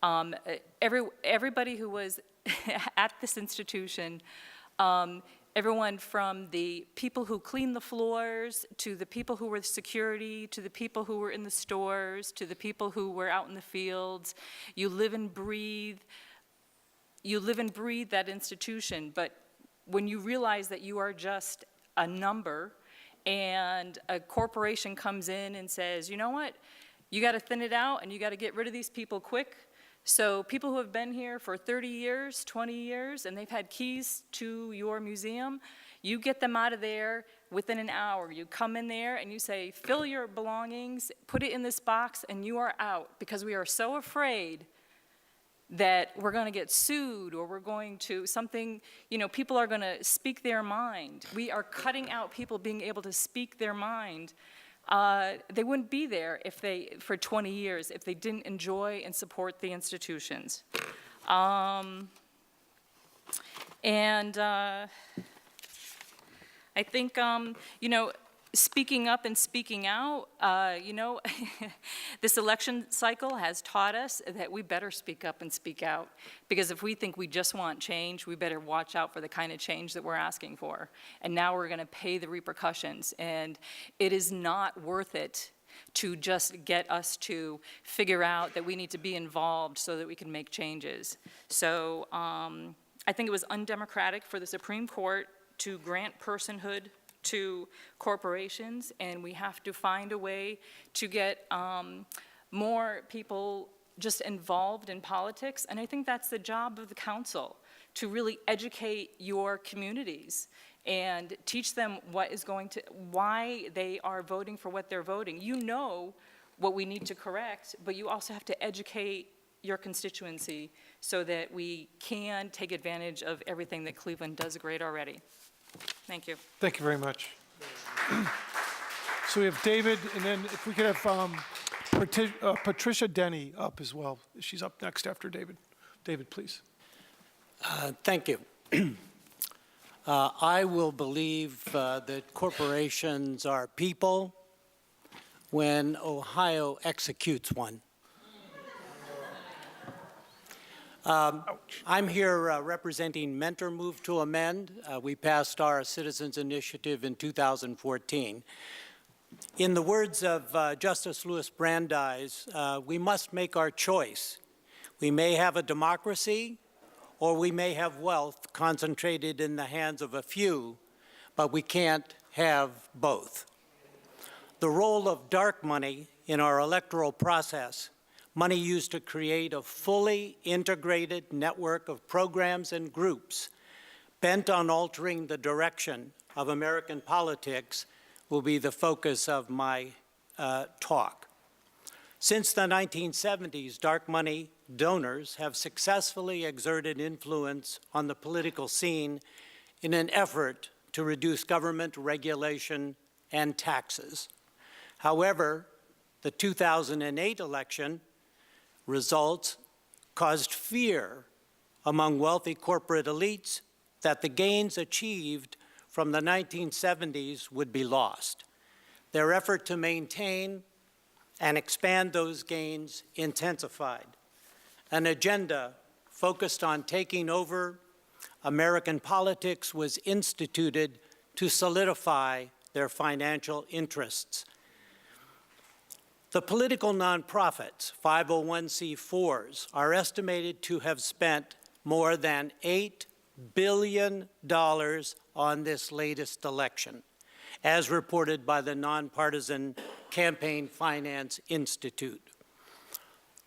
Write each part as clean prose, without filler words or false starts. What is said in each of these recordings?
Everybody who was at this institution, everyone from the people who cleaned the floors, to the people who were security, to the people who were in the stores, to the people who were out in the fields. You live and breathe that institution, but when you realize that you are just a number and a corporation comes in and says, you know what, you got to thin it out and you got to get rid of these people quick. So people who have been here for 30 years, 20 years, and they've had keys to your museum, you get them out of there within an hour. You come in there and you say, fill your belongings, put it in this box, and you are out, because we are so afraid that we're going to get sued, or we're going to something, people are going to speak their mind. We are cutting out people being able to speak their mind. They wouldn't be there for 20 years if they didn't enjoy and support the institutions. I think, speaking up and speaking out, this election cycle has taught us that we better speak up and speak out, because if we think we just want change, we better watch out for the kind of change that we're asking for. And now we're going to pay the repercussions, and it is not worth it to just get us to figure out that we need to be involved so that we can make changes. So I think it was undemocratic for the Supreme Court to grant personhood to corporations, and we have to find a way to get more people just involved in politics. And I think that's the job of the council, to really educate your communities and teach them why they are voting for what they're voting. You know what we need to correct, but you also have to educate your constituency so that we can take advantage of everything that Cleveland does great already. Thank you. Thank you very much. So we have David, and then if we could have Patricia Denny up as well. She's up next after David. David, please. Thank you. I will believe that corporations are people when Ohio executes one. I'm here representing Mentor Move to Amend. We passed our Citizens Initiative in 2014. In the words of Justice Louis Brandeis, we must make our choice. We may have a democracy, or we may have wealth concentrated in the hands of a few, but we can't have both. The role of dark money in our electoral process, money used to create a fully integrated network of programs and groups bent on altering the direction of American politics, will be the focus of my talk. Since the 1970s, dark money donors have successfully exerted influence on the political scene in an effort to reduce government regulation and taxes. However, the 2008 election results caused fear among wealthy corporate elites that the gains achieved from the 1970s would be lost. Their effort to maintain and expand those gains intensified. An agenda focused on taking over American politics was instituted to solidify their financial interests. The political nonprofits, 501c4s, are estimated to have spent more than $8 billion on this latest election, as reported by the Nonpartisan Campaign Finance Institute.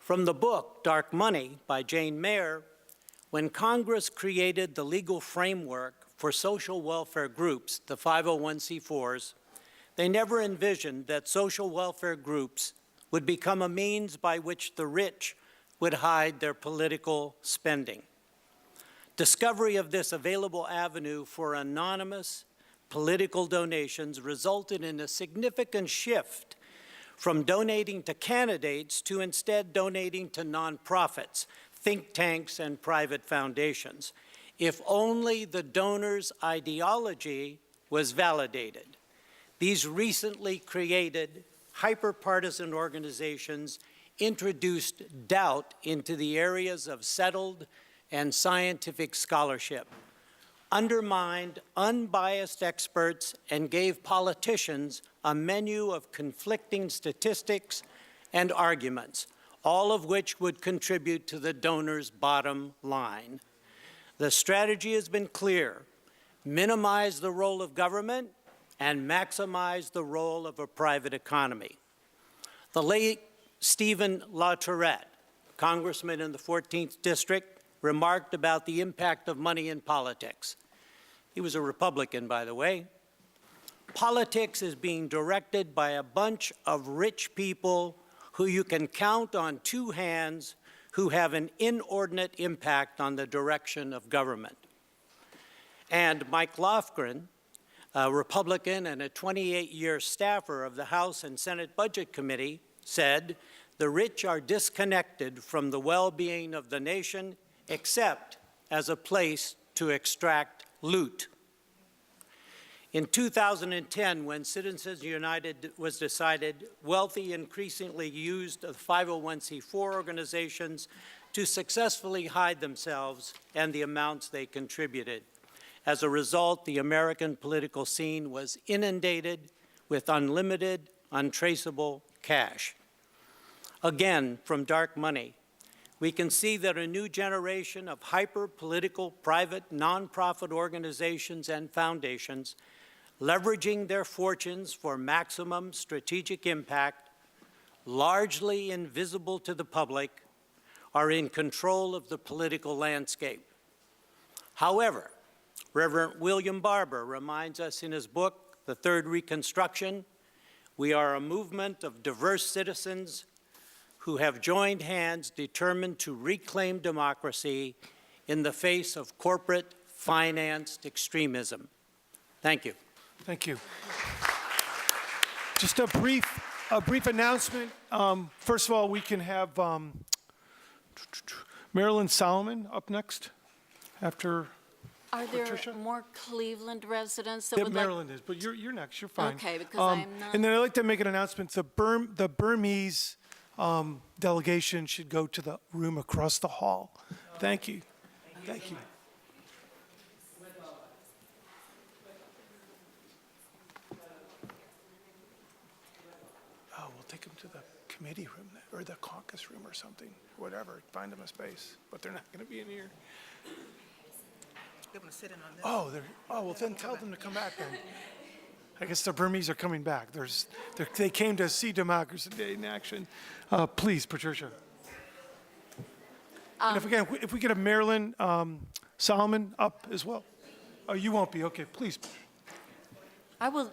From the book, Dark Money, by Jane Mayer, when Congress created the legal framework for social welfare groups, the 501c4s, they never envisioned that social welfare groups would become a means by which the rich would hide their political spending. Discovery of this available avenue for anonymous political donations resulted in a significant shift from donating to candidates to instead donating to nonprofits, think tanks, and private foundations, if only the donor's ideology was validated. These recently created hyper-partisan organizations introduced doubt into the areas of settled and scientific scholarship, undermined unbiased experts, and gave politicians a menu of conflicting statistics and arguments, all of which would contribute to the donor's bottom line. The strategy has been clear: minimize the role of government and maximize the role of a private economy. The late Stephen LaTourette, congressman in the 14th District, remarked about the impact of money in politics. He was a Republican, by the way. Politics is being directed by a bunch of rich people who you can count on two hands, who have an inordinate impact on the direction of government. And Mike Lofgren, a Republican and a 28-year staffer of the House and Senate Budget Committee, said, "The rich are disconnected from the well-being of the nation, except as a place to extract loot." In 2010, when Citizens United was decided, wealthy increasingly used the 501c4 organizations to successfully hide themselves and the amounts they contributed. As a result, the American political scene was inundated with unlimited, untraceable cash. Again, from dark money, we can see that a new generation of hyper-political private nonprofit organizations and foundations, leveraging their fortunes for maximum strategic impact, largely invisible to the public, are in control of the political landscape. However, Reverend William Barber reminds us in his book, The Third Reconstruction, we are a movement of diverse citizens who have joined hands determined to reclaim democracy in the face of corporate financed extremism. Thank you. Thank you. Just a brief announcement. First of all, we can have Marilyn Solomon up next after Are there Patricia? more Cleveland residents that Yeah, would like? Maryland is, but you're next. You're fine. Okay, because I'm not- And then I'd like to make an announcement. The Burmese delegation should go to the room across the hall. Thank you. Thank you. Oh, we'll take them to the committee room or the caucus room or something. Whatever. Find them a space, but they're not going to be in here. They want to sit in on this. Oh, well, then tell them to come back then. I guess the Burmese are coming back. They came to see Democracy Day in action. Please, Patricia. And if we get a Marilyn Solomon up as well. Oh, you won't be. Okay, please. I will,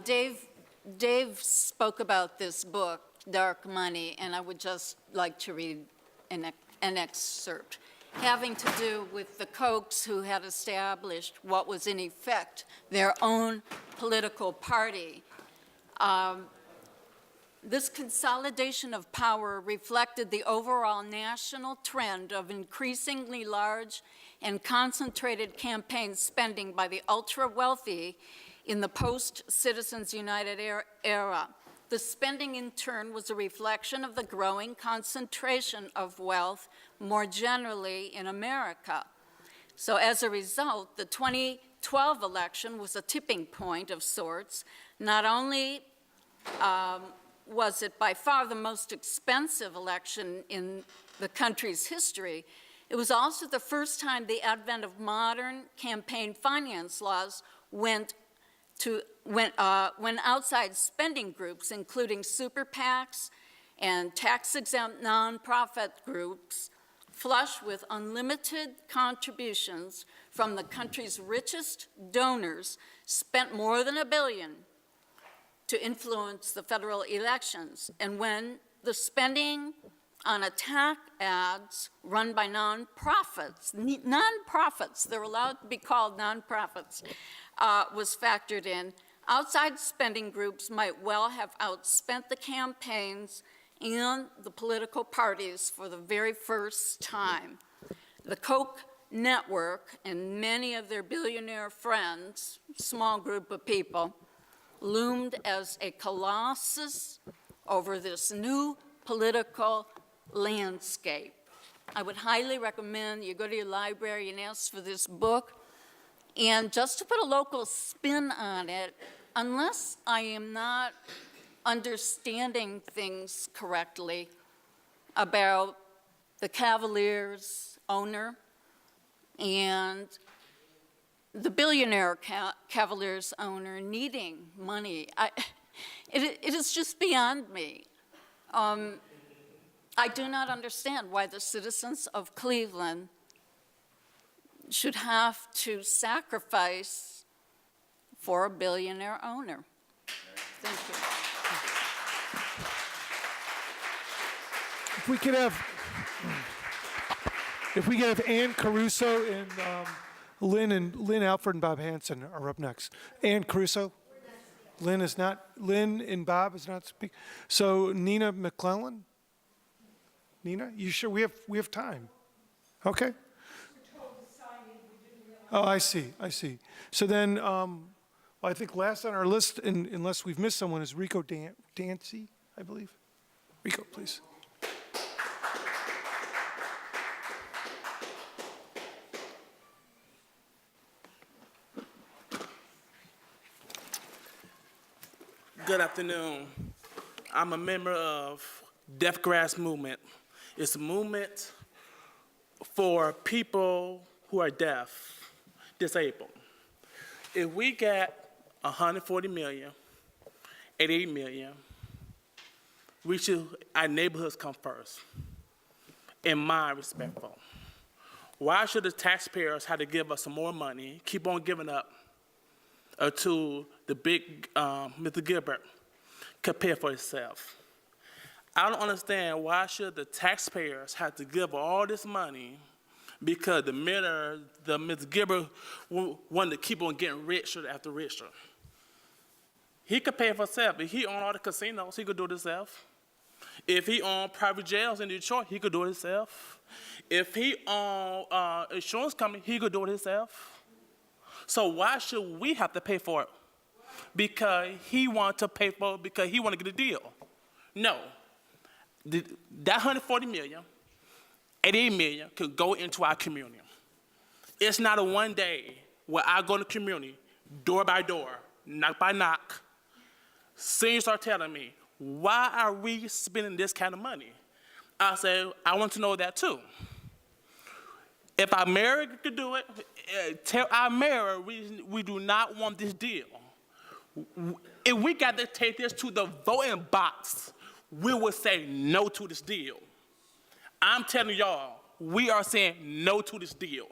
Dave spoke about this book, Dark Money, and I would just like to read an excerpt having to do with the Kochs who had established what was in effect their own political party. This consolidation of power reflected the overall national trend of increasingly large and concentrated campaign spending by the ultra-wealthy in the post-Citizens United era. The spending, in turn, was a reflection of the growing concentration of wealth more generally in America. So as a result, the 2012 election was a tipping point of sorts. Not only was it by far the most expensive election in the country's history, it was also the first time the advent of modern campaign finance laws when outside spending groups, including super PACs and tax-exempt nonprofit groups, flush with unlimited contributions from the country's richest donors, spent more than $1 billion to influence the federal elections. And when the spending on attack ads run by nonprofits, they're allowed to be called nonprofits, was factored in, outside spending groups might well have outspent the campaigns and the political parties for the very first time. The Koch network and many of their billionaire friends, small group of people, loomed as a colossus over this new political landscape. I would highly recommend you go to your library and ask for this book. And just to put a local spin on it, unless I am not understanding things correctly about the Cavaliers owner and the billionaire Cavaliers owner needing money, it is just beyond me. I do not understand why the citizens of Cleveland should have to sacrifice for a billionaire owner. Thank you. If we could have Ann Caruso and Lynn Alford and Bob Hanson are up next. Ann Caruso? Lynn and Bob is not speaking. So Nina McClellan? Nina, you sure we have time? Okay. Oh, I see. So then, well, I think last on our list, unless we've missed someone, is Rico Dancy, I believe. Rico, please. Good afternoon. I'm a member of Deaf Grass Movement. It's a movement for people who are deaf, disabled. If we get 140 million, 88 million, our neighborhoods come first, in my respectful. Why should the taxpayers have to give us some more money, keep on giving up to the big Mr. Gilbert could pay for itself? I don't understand why should the taxpayers have to give all this money because the mayor, Mr. Gilbert, wanted to keep on getting richer after richer. He could pay for himself. If he owned all the casinos, he could do it himself. If he owned private jails in Detroit, he could do it himself. If he owned insurance company, he could do it himself. So why should we have to pay for it? Because he wanted to pay for it because he wanted to get a deal. No. That 140 million, 88 million could go into our community. It's not a one day where I go to the community, door by door, knock by knock. Seniors are telling me, why are we spending this kind of money? I say, I want to know that too. If our mayor could do it, tell our mayor we do not want this deal. If we got to take this to the voting box, we will say no to this deal. I'm telling y'all, we are saying no to this deal.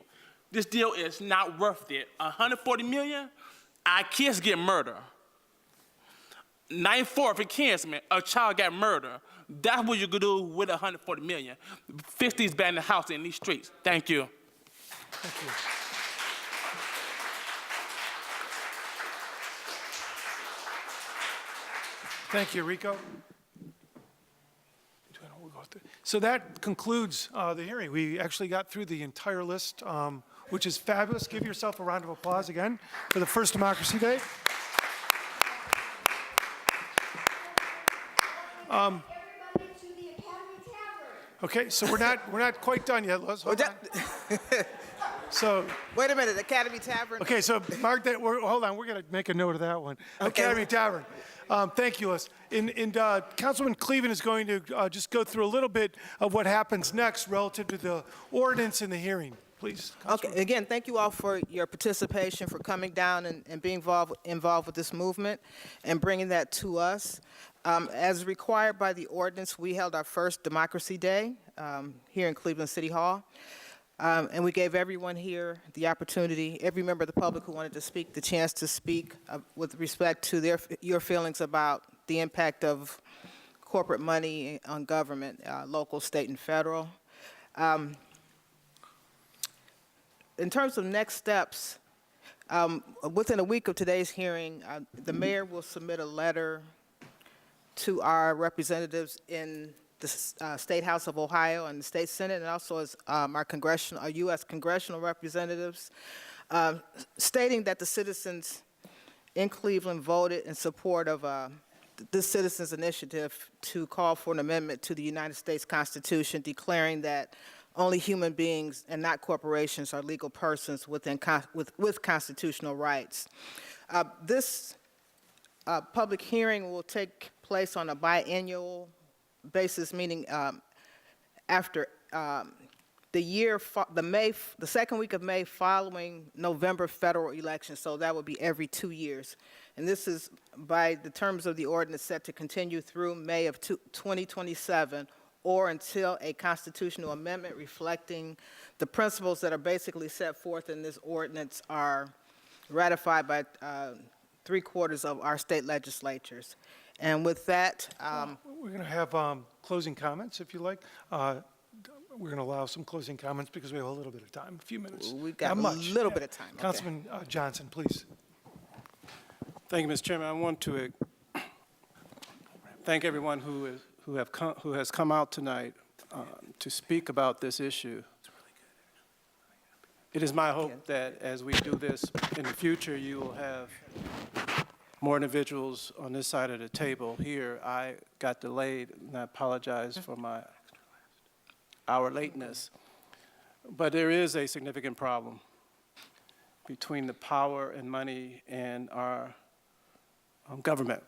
This deal is not worth it. 140 million, our kids get murdered. 9/4 in Kinsman, a child got murdered. That's what you could do with 140 million. 50's banned the house in these streets. Thank you. Thank you. Thank you, Rico. So that concludes the hearing. We actually got through the entire list, which is fabulous. Give yourself a round of applause again for the first Democracy Day. Okay, so we're not quite done yet, Liz. Hold on. So Wait a minute, Academy Tavern. okay, so mark that. Hold on, we're going to make a note of that one. Okay. Academy Tavern. Thank you, Liz. Councilman Cleveland is going to just go through a little bit of what happens next relative to the ordinance in the hearing. Please. Okay, again, thank you all for your participation, for coming down and being involved with this movement and bringing that to us. As required by the ordinance, we held our first Democracy Day here in Cleveland City Hall. And we gave everyone here the opportunity, every member of the public who wanted to speak, the chance to speak with respect to your feelings about the impact of corporate money on government, local, state, and federal. In terms of next steps, within a week of today's hearing, the mayor will submit a letter to our representatives in the State House of Ohio and the State Senate, and also as our U.S. congressional representatives, stating that the citizens in Cleveland voted in support of this citizens' initiative to call for an amendment to the United States Constitution declaring that only human beings and not corporations are legal persons with constitutional rights. This public hearing will take place on a biannual basis, meaning after the second week of May following November federal election, so that would be every 2 years. And this is, by the terms of the ordinance, set to continue through May of 2027, or until a constitutional amendment reflecting the principles that are basically set forth in this ordinance are ratified by 3/4 of our state legislatures. And with that, We're going to have closing comments, if you like. We're going to allow some closing comments because we have a little bit of time, a few minutes. we've got Not a much. little bit of time. Okay. Councilman Johnson, please. Thank you, Mr. Chairman. I want to thank everyone who has come out tonight to speak about this issue. It is my hope that as we do this in the future, you will have more individuals on this side of the table here. I got delayed, and I apologize for our lateness. But there is a significant problem between the power and money and our government.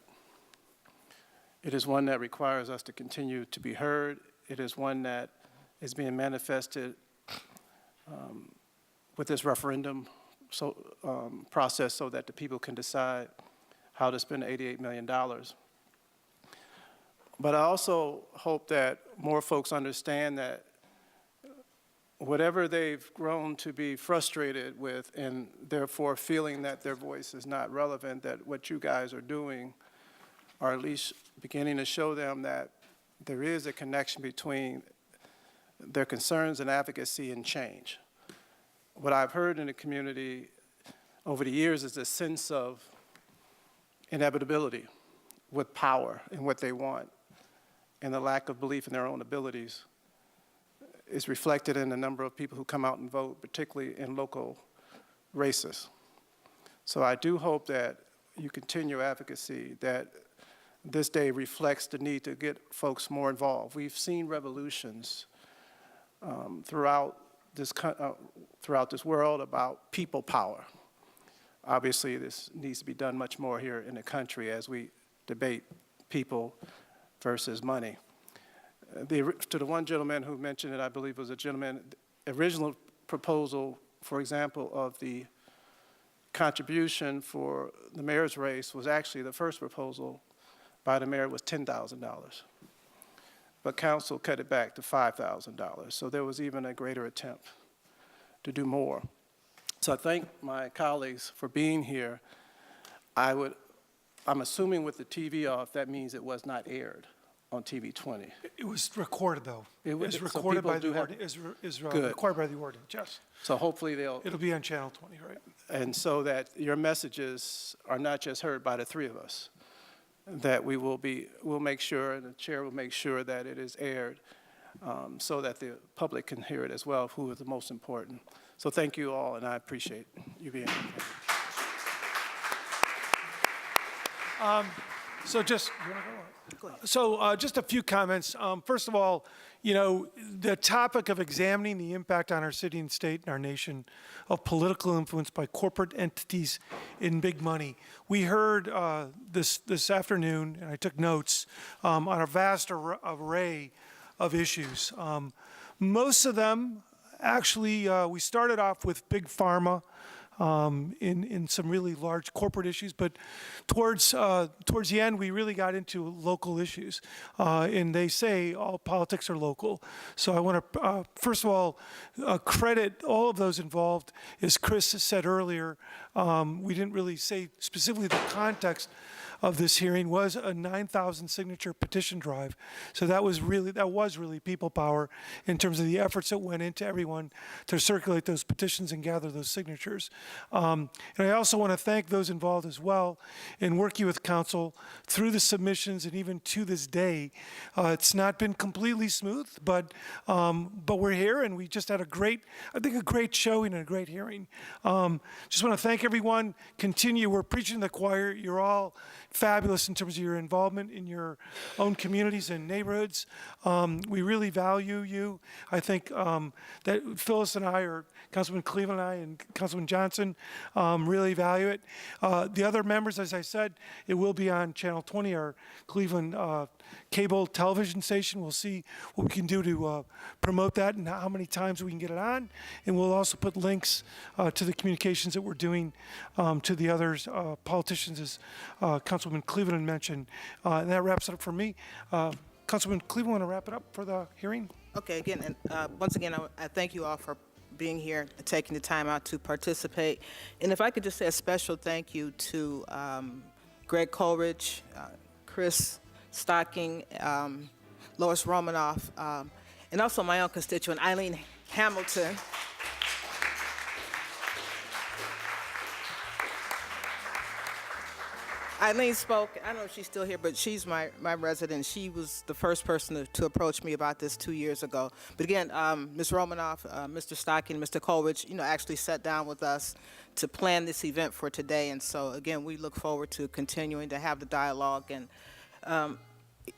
It is one that requires us to continue to be heard. It is one that is being manifested with this referendum process so that the people can decide how to spend $88 million. But I also hope that more folks understand that whatever they've grown to be frustrated with and therefore feeling that their voice is not relevant, that what you guys are doing are at least beginning to show them that there is a connection between their concerns and advocacy and change. What I've heard in the community over the years is a sense of inevitability with power and what they want, and the lack of belief in their own abilities is reflected in the number of people who come out and vote, particularly in local races. So I do hope that you continue advocacy, that this day reflects the need to get folks more involved. We've seen revolutions throughout this world about people power. Obviously, this needs to be done much more here in the country as we debate people versus money. To the one gentleman who mentioned it, I believe it was a gentleman, the original proposal, for example, of the contribution for the mayor's race was actually the first proposal by the mayor was $10,000. But council cut it back to $5,000. So there was even a greater attempt to do more. So I thank my colleagues for being here. I'm assuming with the TV off, that means it was not aired on TV 20. It was recorded, though. It was- It's so recorded people by do the have- ordinance, is Good. required by the ordinance, yes. So hopefully they'll, It'll be on Channel 20, right? and so that your messages are not just heard by the three of us, that we'll make sure, and the chair will make sure that it is aired so that the public can hear it as well, who is the most important. So thank you all, and I appreciate you being here. So just, you wanna go on? So just a few comments. First of all, you know, the topic of examining the impact on our city and state and our nation of political influence by corporate entities in big money. We heard this afternoon, and I took notes, on a vast array of issues. Most of them, actually, we started off with big pharma, in some really large corporate issues, but towards the end, we really got into local issues. And they say all politics are local. So I want to, first of all, credit all of those involved. As Chris has said earlier, we didn't really say specifically the context of this hearing was a 9,000 signature petition drive. So that was really people power in terms of the efforts that went into everyone to circulate those petitions and gather those signatures. And I also want to thank those involved as well in working with council through the submissions and even to this day. It's not been completely smooth, but we're here and we just had a great showing and a great hearing. Just want to thank everyone. Continue. We're preaching to the choir. You're all fabulous in terms of your involvement in your own communities and neighborhoods. We really value you. I think that Phyllis and I, or Councilman Cleveland and I, and Councilman Johnson really value it. The other members, as I said, it will be on Channel 20, our Cleveland cable television station. We'll see what we can do to promote that and how many times we can get it on. And we'll also put links to the communications that we're doing to the others politicians, as Councilman Cleveland mentioned. And that wraps it up for me. Councilman Cleveland, want to wrap it up for the hearing? Okay, again, and once again, I thank you all for being here, taking the time out to participate. And if I could just say a special thank you to Greg Coleridge, Chris Stocking, Lois Romanoff, and also my own constituent, Eileen Hamilton. Eileen spoke, I don't know if she's still here, but she's my resident. She was the first person to approach me about this 2 years ago. But again, Ms. Romanoff, Mr. Stocking, Mr. Coleridge, actually sat down with us to plan this event for today. And so again, we look forward to continuing to have the dialogue. And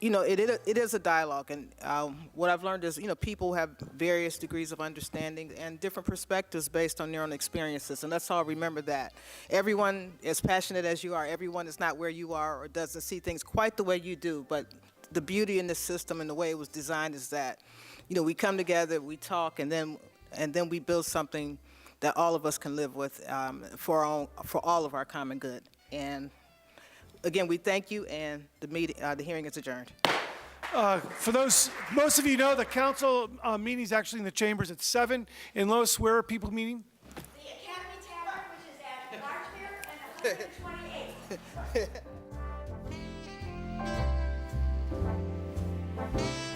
it is a dialogue, and what I've learned is, people have various degrees of understanding and different perspectives based on their own experiences, and let's all remember that. Everyone, as passionate as you are, everyone is not where you are or doesn't see things quite the way you do, but the beauty in this system and the way it was designed is that, we come together, we talk, and then we build something that all of us can live with for all of our common good. And again, we thank you, and the hearing is adjourned. For those, most of you know, the council meeting is actually in the chambers at 7. And Lois, where are people meeting? The Academy Tavern, which is at Larchmere and 128th.